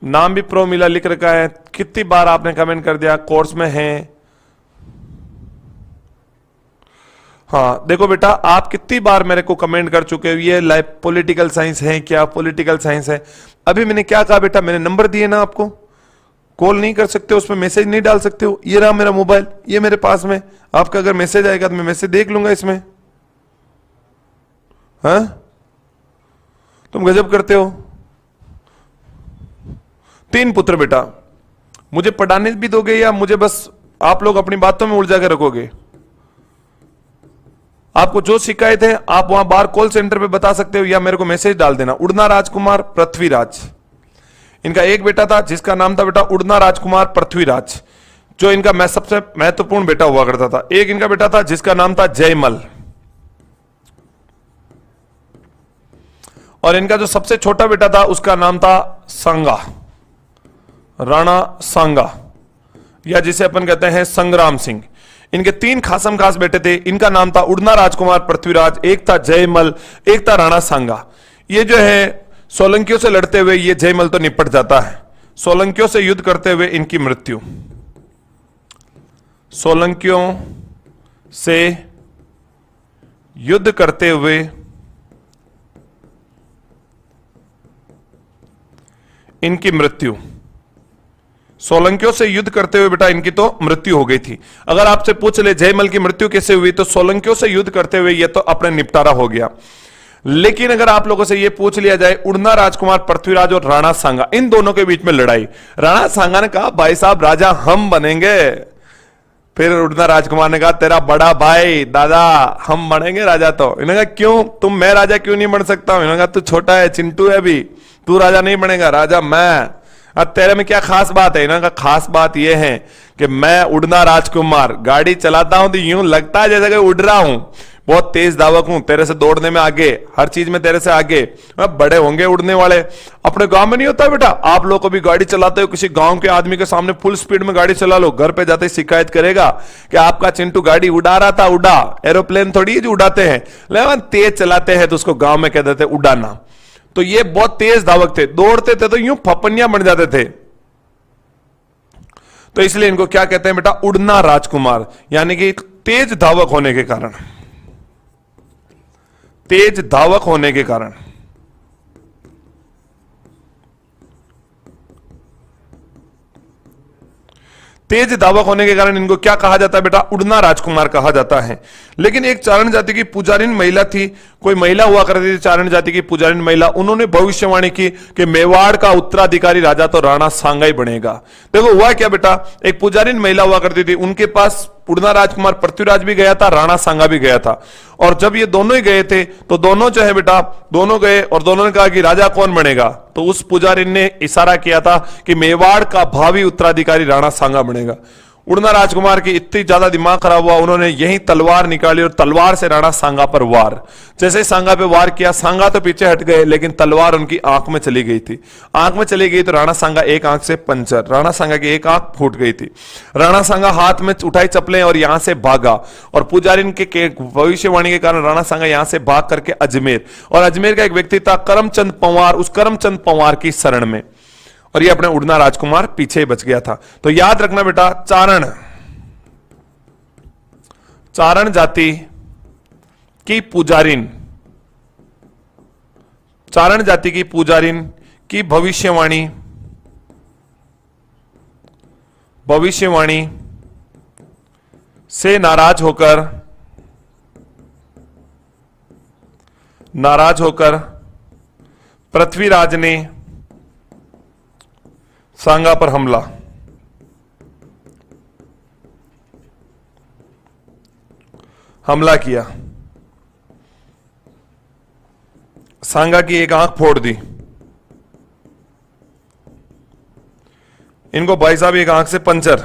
नाम भी प्रोमिला लिख रखा है। कितनी बार आपने कमेंट कर दिया कोर्स में है। हाँ देखो बेटा, आप कितनी बार मेरे को कमेंट कर चुके हो ये लाइव पॉलिटिकल साइंस है क्या, पॉलिटिकल साइंस है। अभी मैंने क्या कहा बेटा? मैंने नंबर दिए ना आपको, कॉल नहीं कर सकते हो, उसमें मैसेज नहीं डाल सकते हो। ये रहा मेरा मोबाइल, ये मेरे पास में। आपका अगर मैसेज आएगा तो मैं मैसेज देख लूंगा इसमें। हाँ तुम गजब करते हो। 3 पुत्र बेटा। मुझे पढ़ाने भी दोगे या मुझे बस आप लोग अपनी बातों में उलझा के रखोगे? आपको जो शिकायत है आप वहां बाहर कॉल सेंटर पे बता सकते हो, या मेरे को मैसेज डाल देना। उड़ना राजकुमार, पृथ्वीराज। इनका एक बेटा था जिसका नाम था बेटा उड़ना राजकुमार पृथ्वीराज, जो इनका मैं सबसे महत्वपूर्ण बेटा हुआ करता था। एक इनका बेटा था जिसका नाम था जयमल, और इनका जो सबसे छोटा बेटा था उसका नाम था सांगा, राणा सांगा, या जिसे अपन कहते हैं संग्राम सिंह। इनके 3 खासम खास बेटे थे। इनका नाम था उड़ना राजकुमार पृथ्वीराज, एक था जयमल, एक था राणा सांगा। ये जो है सोलंकियों से लड़ते हुए ये जयमल तो निपट जाता है। सोलंकियों से युद्ध करते हुए इनकी मृत्यु। सोलंकियों से युद्ध करते हुए इनकी मृत्यु। सोलंकियों से युद्ध करते हुए बेटा इनकी तो मृत्यु हो गई थी। अगर आपसे पूछ ले जयमल की मृत्यु कैसे हुई, तो सोलंकियों से युद्ध करते हुए ये तो अपने निपटारा हो गया। लेकिन अगर आप लोगों से यह पूछ लिया जाए उड़ना राजकुमार पृथ्वीराज और राणा सांगा, इन दोनों के बीच में लड़ाई, राणा सांगा ने कहा भाई साहब राजा हम बनेंगे। फिर उड़ना राजकुमार ने कहा तेरा बड़ा भाई दादा हम बनेंगे राजा। तो इन्होंने कहा क्यों तुम, मैं राजा क्यों नहीं बन सकता हूं? इन्होंने कहा तू छोटा है, चिंटू है, अभी तू राजा नहीं बनेगा, राजा मैं। अब तेरे में क्या खास बात है? इन्होंने कहा खास बात यह है कि मैं उड़ना राजकुमार गाड़ी चलाता हूं तो यूं लगता है जैसे कि उड़ रहा हूं, बहुत तेज धावक हूं, तेरे से दौड़ने में आगे, हर चीज में तेरे से आगे। बड़े होंगे उड़ने वाले। अपने गांव में नहीं होता बेटा, आप लोग को भी गाड़ी चलाते हो, किसी गांव के आदमी के सामने फुल स्पीड में गाड़ी चला लो, घर पे जाते ही शिकायत करेगा कि आपका चिंटू गाड़ी उड़ा रहा था। उड़ा, एरोप्लेन थोड़ी जो उड़ाते हैं, लेकिन तेज चलाते हैं तो उसको गांव में कह देते उड़ाना। तो ये बहुत तेज धावक थे, दौड़ते थे तो यूं फपनियां बन जाते थे। तो इसलिए इनको क्या कहते हैं बेटा? उड़ना राजकुमार, यानी कि तेज धावक होने के कारण, तेज धावक होने के कारण। तेज धावक होने के कारण इनको क्या कहा जाता है बेटा? उड़ना राजकुमार कहा जाता है। लेकिन एक चारण जाति की पुजारिन महिला थी, कोई महिला हुआ करती थी चारण जाति की पुजारिन महिला, उन्होंने भविष्यवाणी की कि मेवाड़ का उत्तराधिकारी राजा तो राणा सांगा ही बनेगा। देखो हुआ क्या बेटा, एक पुजारिन महिला हुआ करती थी, उनके पास उड़ना राजकुमार पृथ्वीराज भी गया था, राणा सांगा भी गया था। और जब ये दोनों ही गए थे तो दोनों जो है बेटा, दोनों गए और दोनों ने कहा कि राजा कौन बनेगा? तो उस पुजारिन ने इशारा किया था कि मेवाड़ का भावी उत्तराधिकारी राणा सांगा बनेगा। उड़ना राजकुमार की इतनी ज्यादा दिमाग खराब हुआ, उन्होंने यही तलवार निकाली और तलवार से राणा सांगा पर वार। जैसे ही सांगा पे वार किया, सांगा तो पीछे हट गए, लेकिन तलवार उनकी आंख में चली गई थी। आंख में चली गई तो राणा सांगा एक आंख से पंचर, राणा सांगा की एक आंख फूट गई थी। राणा सांगा हाथ में उठाई चप्पलें और यहां से भागा, और पुजारिन के भविष्यवाणी के कारण राणा सांगा यहां से भाग करके अजमेर, और अजमेर का एक व्यक्ति था करमचंद पंवार, उस करमचंद पंवार की शरण में, और ये अपने उड़ना राजकुमार पीछे बच गया था। तो याद रखना बेटा, चारण जाति की पुजारिन, चारण जाति की पुजारिन की भविष्यवाणी से नाराज होकर पृथ्वीराज ने सांगा पर हमला किया। सांगा की एक आंख फोड़ दी। इनको भाई साहब एक आंख से पंचर।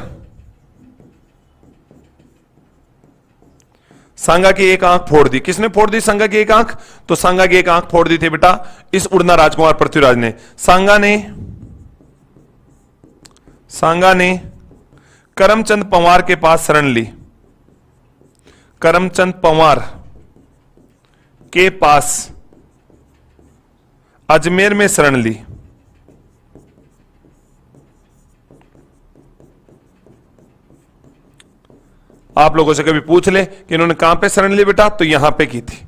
सांगा की एक आंख फोड़ दी। किसने फोड़ दी सांगा की एक आंख? तो सांगा की एक आंख फोड़ दी थी बेटा इस उड़ना राजकुमार पृथ्वीराज ने। सांगा ने करमचंद पंवार के पास शरण ली। करमचंद पंवार के पास अजमेर में शरण ली। आप लोगों से कभी पूछ ले कि इन्होंने कहां पे शरण ली बेटा, तो यहां पे की थी।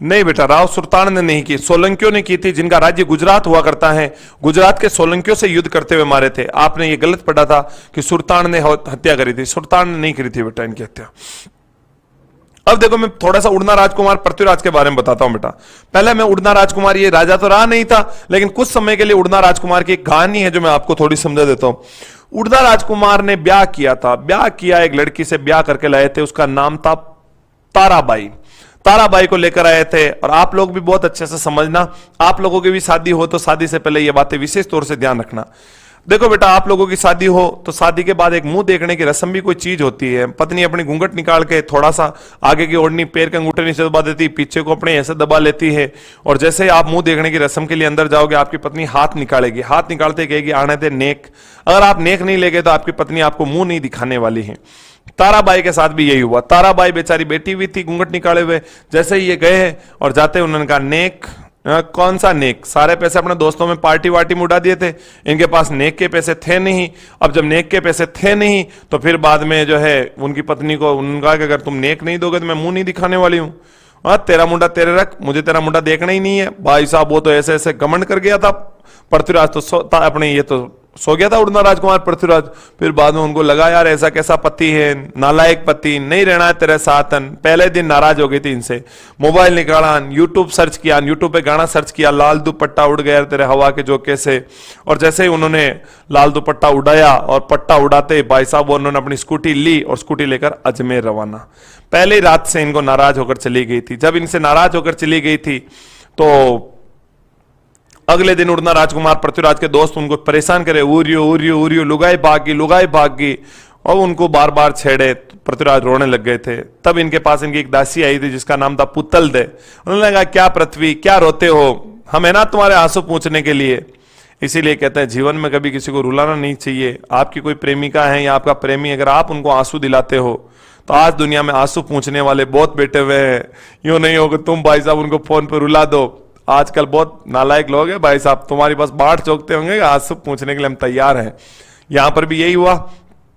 नहीं बेटा, राव सुल्तान ने नहीं की, सोलंकियों ने की थी, जिनका राज्य गुजरात हुआ करता है। गुजरात के सोलंकियों से युद्ध करते हुए मारे थे। आपने ये गलत पढ़ा था कि सुल्तान ने हत्या करी थी, सुल्तान ने नहीं करी थी बेटा इनकी हत्या। अब देखो, मैं थोड़ा सा उड़ना राजकुमार पृथ्वीराज के बारे में बताता हूं बेटा। पहले मैं उड़ना राजकुमार, ये राजा तो रहा नहीं था, लेकिन कुछ समय के लिए उड़ना राजकुमार की एक कहानी है जो मैं आपको थोड़ी समझा देता हूं। उड़ना राजकुमार ने ब्याह किया था, ब्याह किया, एक लड़की से ब्याह करके लाए थे, उसका नाम था ताराबाई। ताराबाई को लेकर आए थे। और आप लोग भी बहुत अच्छे से समझना, आप लोगों की भी शादी हो तो शादी से पहले ये बातें विशेष तौर से ध्यान रखना। देखो बेटा, आप लोगों की शादी हो तो शादी के बाद एक मुंह देखने की रस्म भी कोई चीज होती है। पत्नी अपनी घूंघट निकाल के थोड़ा सा आगे की ओढ़नी पैर के अंगूठे नीचे दबा देती, पीछे को अपने ऐसे दबा लेती है, और जैसे ही आप मुंह देखने की रस्म के लिए अंदर जाओगे, आपकी पत्नी हाथ निकालेगी, हाथ निकालते कहेगी आने दे नेक। अगर आप नेक नहीं लेगे तो आपकी पत्नी आपको मुंह नहीं दिखाने वाली है। ताराबाई के साथ भी यही हुआ। ताराबाई बेचारी बैठी हुई थी घूंघट निकाले हुए, जैसे ही ये गए और जाते उन्होंने कहा नेक। कौन सा नेक? सारे पैसे अपने दोस्तों में पार्टी वार्टी में उड़ा दिए थे, इनके पास नेक के पैसे थे नहीं। अब जब नेक के पैसे थे नहीं तो फिर बाद में जो है उनकी पत्नी को उनका कि अगर तुम नेक नहीं दोगे तो मैं मुंह नहीं दिखाने वाली हूं। तेरा मुंडा तेरे रख, मुझे तेरा मुंडा देखना ही नहीं है। भाई साहब वो तो ऐसे ऐसे घमंड कर गया था पृथ्वीराज, तो अपने ये तो सो गया था उड़ना राजकुमार पृथ्वीराज। फिर बाद में उनको लगा यार ऐसा कैसा पति है, नालायक पति, नहीं रहना है तेरे साथन। पहले दिन नाराज हो गई थी इनसे, मोबाइल निकाला, यूट्यूब सर्च किया, यूट्यूब पे गाना सर्च किया, लाल दुपट्टा उड़ गया तेरे हवा के झोंके से। और जैसे ही उन्होंने लाल दुपट्टा उड़ाया और पट्टा उड़ाते भाई साहब उन्होंने अपनी स्कूटी ली और स्कूटी लेकर अजमेर रवाना। पहले रात से इनको नाराज होकर चली गई थी। जब इनसे नाराज होकर चली गई थी तो अगले दिन उड़ना राजकुमार पृथ्वीराज के दोस्त उनको परेशान करे, उरियो उरियो उरियो, लुगाई भागी, लुगाई भागी, और उनको बार बार छेड़े। पृथ्वीराज रोने लग गए थे। तब इनके पास इनकी एक दासी आई थी जिसका नाम था पुतल दे। उन्होंने कहा क्या पृथ्वी, क्या रोते हो, हम है ना तुम्हारे आंसू पूछने के लिए। इसीलिए कहते हैं जीवन में कभी किसी को रुलाना नहीं चाहिए। आपकी कोई प्रेमिका है या आपका प्रेमी, अगर आप उनको आंसू दिलाते हो तो आज दुनिया में आंसू पूछने वाले बहुत बैठे हुए हैं। यूं नहीं हो कि तुम भाई साहब उनको फोन पर रुला दो। आजकल बहुत नालायक लोग हैं भाई साहब, तुम्हारी बस बाट चौकते होंगे, आंसू पूछने के लिए हम तैयार हैं। यहां पर भी यही हुआ।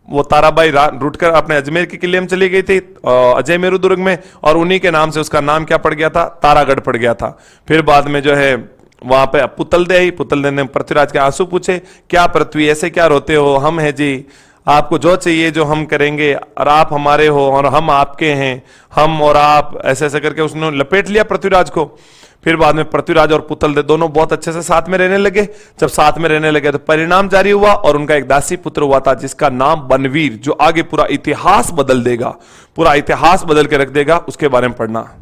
वो ताराबाई रुटकर अपने अजमेर के किले में चली गई थी, अजय मेरू दुर्ग में, और उन्हीं के नाम से उसका नाम क्या पड़ गया था, तारागढ़ पड़ गया था। फिर बाद में जो है वहां पे पुतलदे आई, पुतलदे ने पृथ्वीराज के आंसू पूछे, क्या पृथ्वी ऐसे क्या रोते हो, हम हैं जी, आपको जो चाहिए जो हम करेंगे, और आप हमारे हो और हम आपके हैं, हम और आप, ऐसे ऐसे करके उसने लपेट लिया पृथ्वीराज को। फिर बाद में पृथ्वीराज और पुतलदे दोनों बहुत अच्छे से साथ में रहने लगे। जब साथ में रहने लगे तो परिणाम जारी हुआ और उनका एक दासी पुत्र हुआ था जिसका नाम बनवीर, जो आगे पूरा इतिहास बदल देगा, पूरा इतिहास बदल के रख देगा। उसके बारे में पढ़ना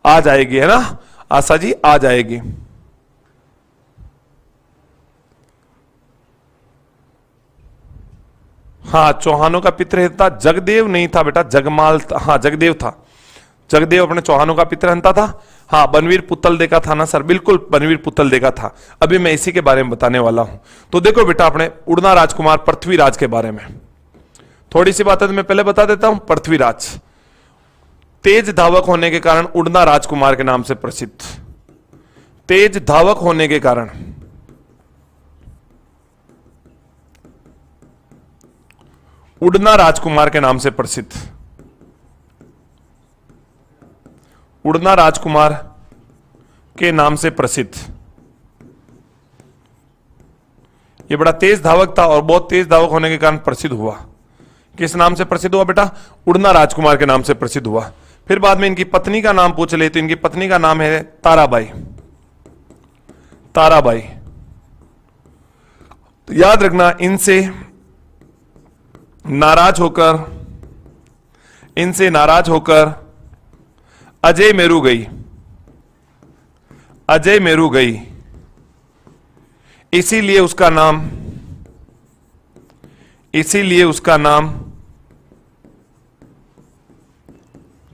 आ जाएगी, है ना आशा जी, आ जाएगी। हाँ, चौहानों का पितृहंता जगदेव नहीं था बेटा, जगमाल था। हाँ, जगदेव था, जगदेव अपने चौहानों का पितृहंता था। हाँ, बनवीर पुतलदे का था ना सर, बिल्कुल बनवीर पुतलदे का था। अभी मैं इसी के बारे में बताने वाला हूं। तो देखो बेटा, अपने उड़ना राजकुमार पृथ्वीराज के बारे में थोड़ी सी बातें मैं पहले बता देता हूं। पृथ्वीराज तेज धावक होने के कारण उड़ना राजकुमार के नाम से प्रसिद्ध, तेज धावक होने के कारण उड़ना राजकुमार के नाम से प्रसिद्ध, उड़ना राजकुमार के नाम से प्रसिद्ध। ये बड़ा तेज धावक था और बहुत तेज धावक होने के कारण प्रसिद्ध हुआ। किस नाम से प्रसिद्ध हुआ बेटा? उड़ना राजकुमार के नाम से प्रसिद्ध हुआ। फिर बाद में इनकी पत्नी का नाम पूछ ले तो इनकी पत्नी का नाम है ताराबाई, ताराबाई। तो याद रखना, इनसे नाराज होकर अजय मेरू गई, अजय मेरू गई, इसीलिए उसका नाम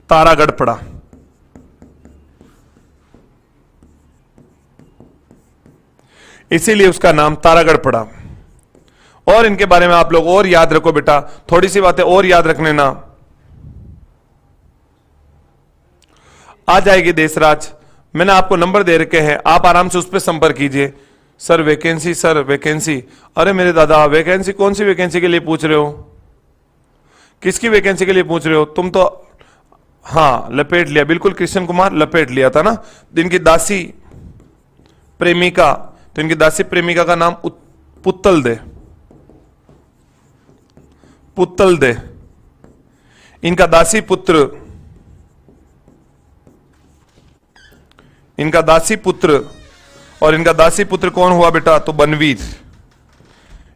तारागढ़ पड़ा। इसीलिए उसका नाम तारागढ़ पड़ा। और इनके बारे में आप लोग और याद रखो बेटा, थोड़ी सी बातें और याद रखने ना, आ जाएगी देशराज। मैंने आपको नंबर दे रखे हैं, आप आराम से उस पर संपर्क कीजिए। सर वैकेंसी, सर वैकेंसी, अरे मेरे दादा वैकेंसी, कौन सी वैकेंसी के लिए पूछ रहे हो? किसकी वैकेंसी के लिए पूछ रहे हो तुम? तो हाँ, लपेट लिया, बिल्कुल कृष्ण कुमार लपेट लिया था ना। इनकी दासी प्रेमिका, तो इनकी दासी प्रेमिका का नाम पुतलदे, पुतलदे। इनका दासी पुत्र, इनका दासी पुत्र, और इनका दासी पुत्र कौन हुआ बेटा? तो बनवीर।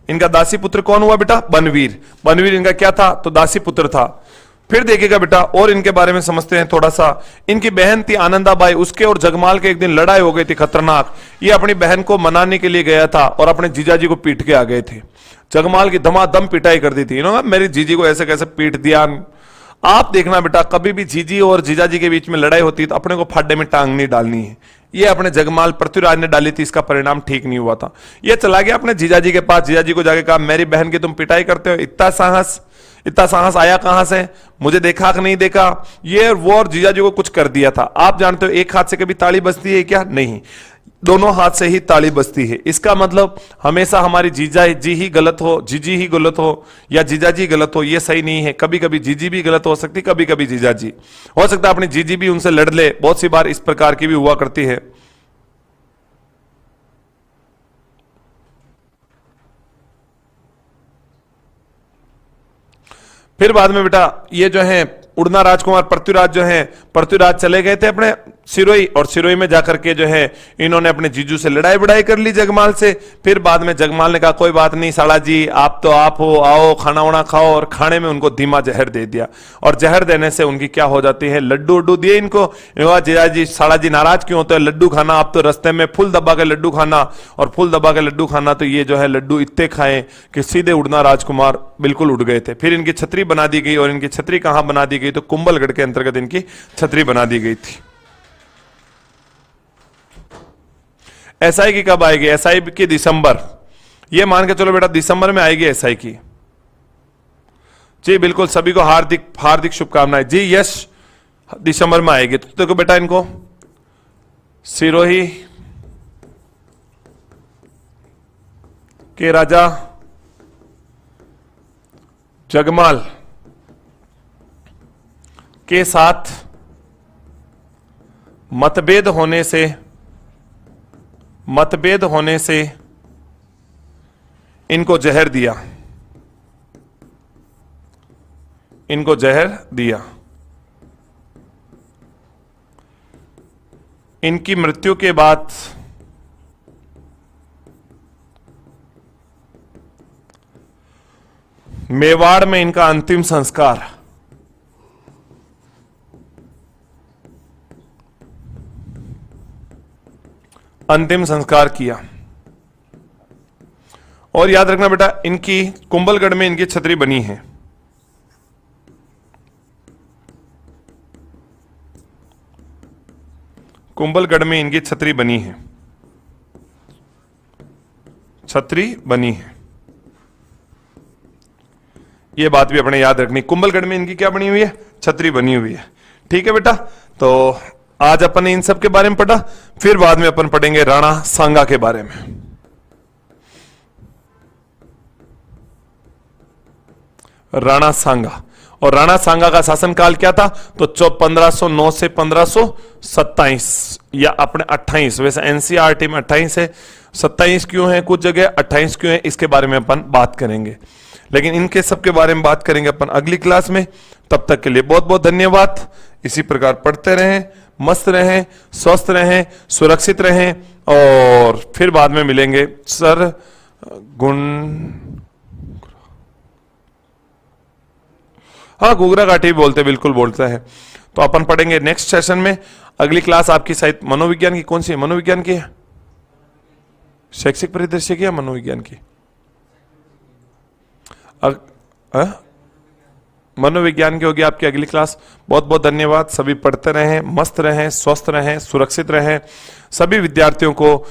इनका दासी पुत्र कौन हुआ बेटा? बनवीर। बनवीर इनका क्या था? तो दासी पुत्र था। फिर देखिएगा बेटा, और इनके बारे में समझते हैं थोड़ा सा। इनकी बहन थी आनंदाबाई, उसके और जगमाल के एक दिन लड़ाई हो गई थी खतरनाक। ये अपनी बहन को मनाने के लिए गया था और अपने जीजाजी को पीट के आ गए थे। जगमाल की धमाधम पिटाई कर दी थी, मेरी जीजी को ऐसे कैसे पीट दिया। आप देखना बेटा, कभी भी जीजी और जीजाजी के बीच में लड़ाई होती है तो अपने को फाड्डे में टांग नहीं डालनी है। ये अपने जगमाल पृथ्वीराज ने डाली थी, इसका परिणाम ठीक नहीं हुआ था। ये चला गया अपने जीजाजी के पास, जीजाजी को जाके कहा मेरी बहन की तुम पिटाई करते हो, इतना साहस आया कहां से? मुझे देखा कि नहीं देखा? ये वो और जीजाजी को कुछ कर दिया था। आप जानते हो एक हाथ से कभी ताली बजती है क्या? नहीं, दोनों हाथ से ही ताली बजती है। इसका मतलब हमेशा हमारी जीजा जी ही गलत हो, जीजी ही गलत हो, या जीजा जी गलत हो, ये सही नहीं है। कभी कभी जीजी भी गलत हो सकती, कभी कभी जीजा जी हो सकता है अपनी जीजी भी उनसे लड़ ले। बहुत सी बार इस प्रकार की भी हुआ करती है। फिर बाद में बेटा ये जो है उड़ना राजकुमार पृथ्वीराज जो है, पृथ्वीराज चले गए थे अपने सिरोही, और सिरोही में जाकर के जो है इन्होंने अपने जीजू से लड़ाई बड़ाई कर ली जगमाल से। फिर बाद में जगमाल ने कहा कोई बात नहीं साला जी, आप तो आप हो, आओ खाना वाना खाओ, और खाने में उनको धीमा जहर दे दिया। और जहर देने से उनकी क्या हो जाती है, लड्डू उड्डू दिए इनको। जीजा जी साला जी नाराज क्यों होते हैं? लड्डू खाना, आप तो रास्ते में फुल दबा के लड्डू खाना, और फुल दबा के लड्डू खाना, तो ये जो है लड्डू इतने खाए कि सीधे उड़ना राजकुमार बिल्कुल उड़ गए थे। फिर इनकी छतरी बना दी गई, और इनकी छतरी कहां बना दी गई? तो कुंभलगढ़ के अंतर्गत इनकी छतरी बना दी गई थी। एसआई की कब आएगी? एसआई की दिसंबर, ये मान के चलो बेटा दिसंबर में आएगी एसआई की। जी बिल्कुल, सभी को हार्दिक हार्दिक शुभकामनाएं जी। यस, दिसंबर में आएगी। तो देखो बेटा, इनको सिरोही के राजा जगमाल के साथ मतभेद होने से इनको जहर दिया, इनको जहर दिया। इनकी मृत्यु के बाद मेवाड़ में इनका अंतिम संस्कार किया। और याद रखना बेटा, इनकी कुंभलगढ़ में इनकी छतरी बनी है। कुंभलगढ़ में इनकी छतरी बनी है, छतरी बनी है। ये बात भी अपने याद रखनी, कुंभलगढ़ में इनकी क्या बनी हुई है? छतरी बनी हुई है। ठीक है बेटा, तो आज अपन ने इन सब के बारे में पढ़ा, फिर बाद में अपन पढ़ेंगे राणा सांगा के बारे में। राणा सांगा, और राणा सांगा का शासनकाल क्या था? तो 1509 से 1527 या अपने 28, वैसे एनसीईआरटी में 28 है, 27 क्यों है कुछ जगह, 28 क्यों है, इसके बारे में अपन बात करेंगे। लेकिन इनके सब के बारे में बात करेंगे अपन अगली क्लास में। तब तक के लिए बहुत बहुत धन्यवाद। इसी प्रकार पढ़ते रहें, मस्त रहें, स्वस्थ रहें, सुरक्षित रहें, और फिर बाद में मिलेंगे। सर हाँ, घुघरा घाटी बोलते, बिल्कुल बोलते हैं। तो अपन पढ़ेंगे नेक्स्ट सेशन में। अगली क्लास आपकी शायद मनोविज्ञान की, कौन सी है? मनोविज्ञान की है, शैक्षिक परिदृश्य की, या मनोविज्ञान की? मनोविज्ञान की होगी आपकी अगली क्लास। बहुत बहुत धन्यवाद। सभी पढ़ते रहें, मस्त रहें, स्वस्थ रहें, सुरक्षित रहें। सभी विद्यार्थियों को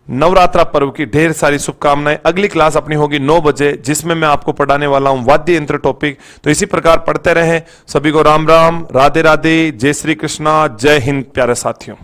नवरात्रा पर्व की ढेर सारी शुभकामनाएं। अगली क्लास अपनी होगी 9 बजे, जिसमें मैं आपको पढ़ाने वाला हूं वाद्य यंत्र टॉपिक। तो इसी प्रकार पढ़ते रहें। सभी को राम राम, राधे राधे, जय श्री कृष्णा, जय हिंद प्यारे साथियों।